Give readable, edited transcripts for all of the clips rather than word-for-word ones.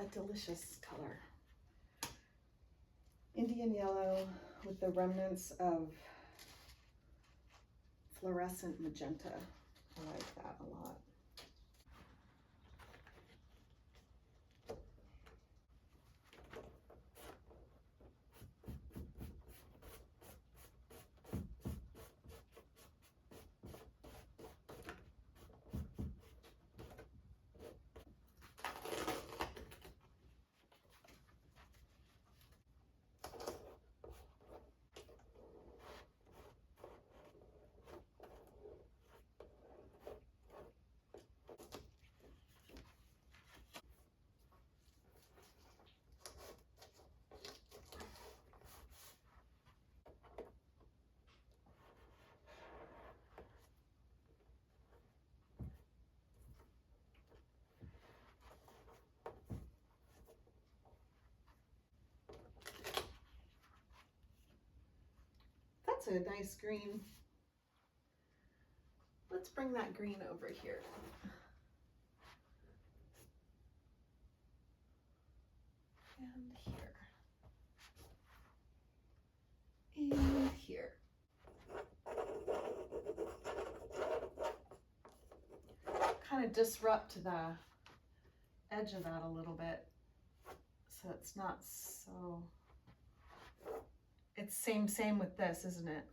a delicious color. Indian yellow with the remnants of fluorescent magenta. I like that a lot. That's a nice green. Let's bring that green over here. And here. And here. Kind of disrupt the edge of that a little bit so it's not so. It's same with this, isn't it?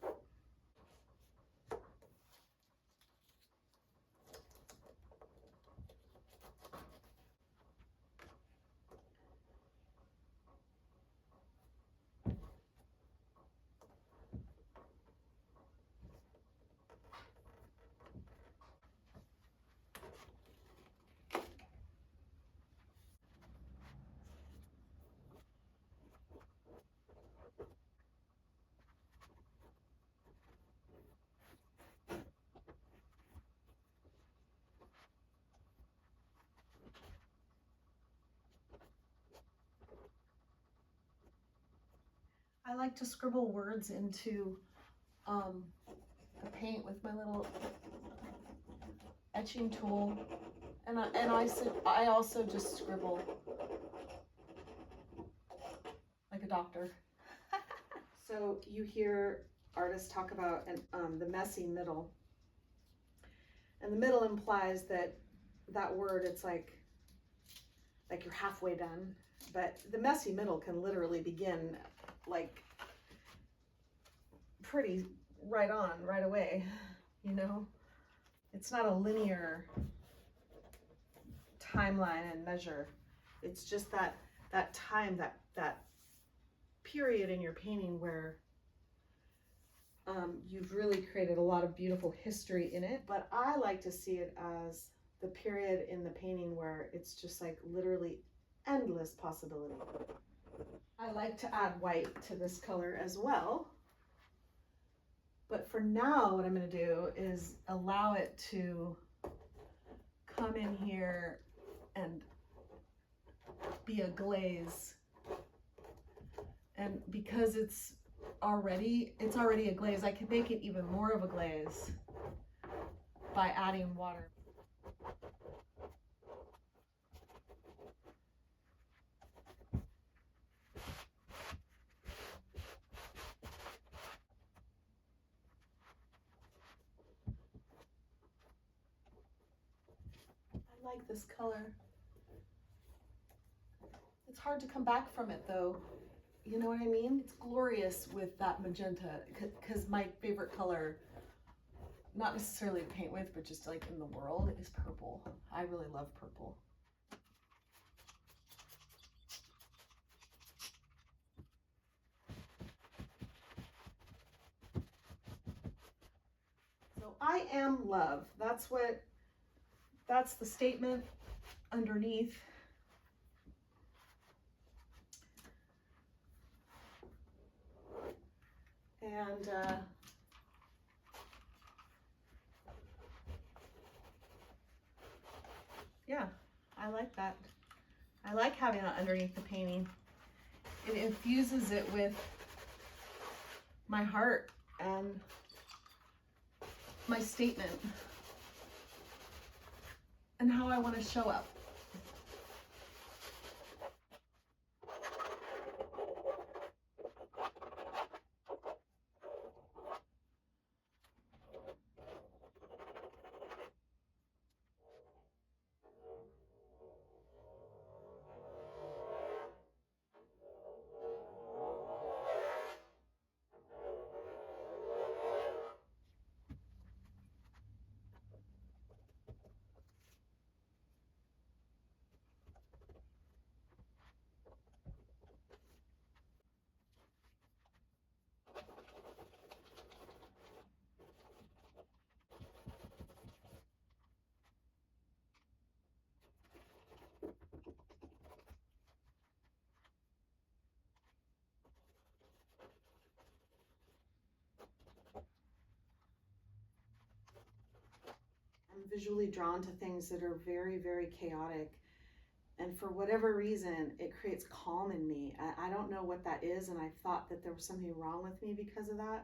I like to scribble words into the paint with my little etching tool, and I also just scribble like a doctor. So you hear artists talk about the messy middle, and the middle implies that word, it's like you're halfway done, but the messy middle can literally begin like pretty right on, right away, you know? It's not a linear timeline and measure. It's just that time, that period in your painting where you've really created a lot of beautiful history in it. But I like to see it as the period in the painting where it's just like literally endless possibility. I like to add white to this color as well. But for now, what I'm going to do is allow it to come in here and be a glaze. And because it's already a glaze, I can make it even more of a glaze by adding water. I like this color. It's hard to come back from it though. You know what I mean? It's glorious with that magenta, because my favorite color, not necessarily to paint with, but just like in the world, is purple. I really love purple. So I am love. That's the statement underneath. And yeah, I like that. I like having that underneath the painting. It infuses it with my heart and my statement and how I want to show up. visually drawn to things that are very, very chaotic. And for whatever reason, it creates calm in me. I don't know what that is, and I thought that there was something wrong with me because of that.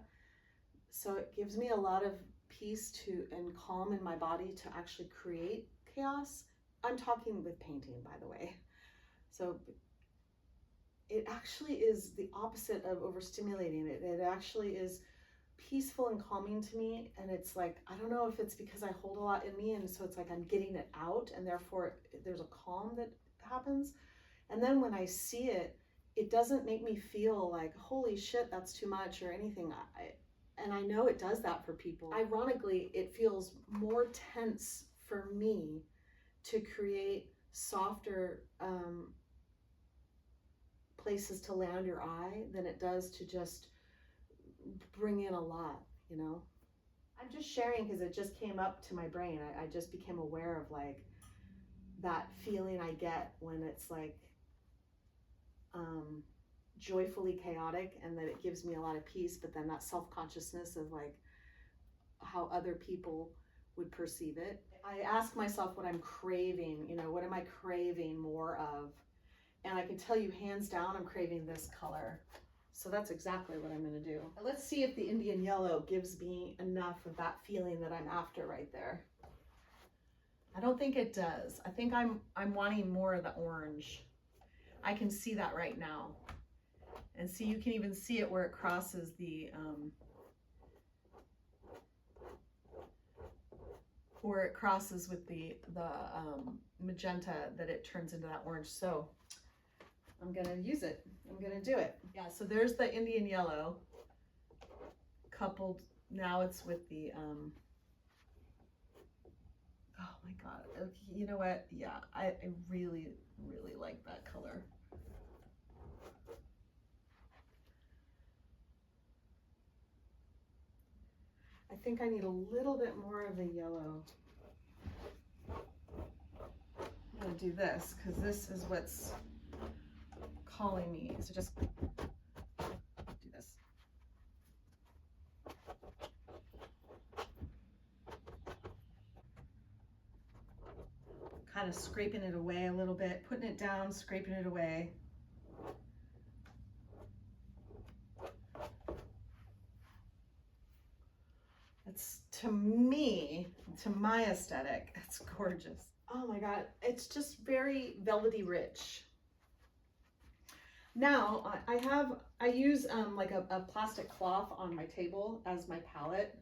So it gives me a lot of peace and calm in my body to actually create chaos. I'm talking with painting, by the way. So it actually is the opposite of overstimulating. It actually is peaceful and calming to me. And it's like, I don't know if it's because I hold a lot in me, and so it's like I'm getting it out, and therefore there's a calm that happens. And then when I see it, it doesn't make me feel like, holy shit, that's too much or anything. And I know it does that for people. Ironically, it feels more tense for me to create softer places to land your eye than it does to just bring in a lot, you know? I'm just sharing because it just came up to my brain. I just became aware of like that feeling I get when it's like joyfully chaotic, and that it gives me a lot of peace, but then that self-consciousness of like how other people would perceive it. I ask myself what I'm craving, you know, what am I craving more of? And I can tell you hands down, I'm craving this color. So that's exactly what I'm gonna do. Let's see if the Indian yellow gives me enough of that feeling that I'm after right there. I don't think it does. I think I'm wanting more of the orange. I can see that right now. And see, you can even see it where it crosses the, where it crosses with the magenta, that it turns into that orange. So I'm gonna use it. I'm gonna do it. Yeah, so there's the Indian yellow coupled, now it's with the, oh my God, okay, you know what? Yeah, I really, really like that color. I think I need a little bit more of the yellow. I'm gonna do this because this is what's calling me. So just do this. Kind of scraping it away a little bit, putting it down, scraping it away. It's, to me, to my aesthetic, it's gorgeous. Oh my God, it's just very velvety rich. Now I use like a plastic cloth on my table as my palette.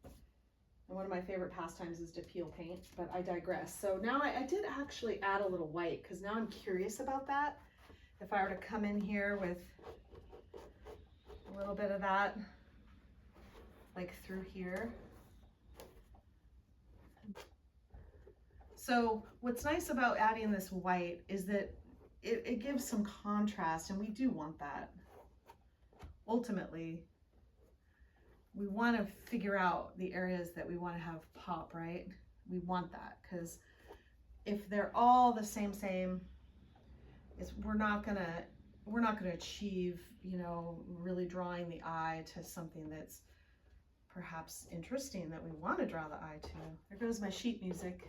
And one of my favorite pastimes is to peel paint, but I digress. So now I did actually add a little white because now I'm curious about that. If I were to come in here with a little bit of that, like through here. So what's nice about adding this white is that it gives some contrast, and we do want that. Ultimately, we want to figure out the areas that we want to have pop, right? We want that, because if they're all the same, we're not gonna achieve, you know, really drawing the eye to something that's perhaps interesting that we want to draw the eye to. There goes my sheet music.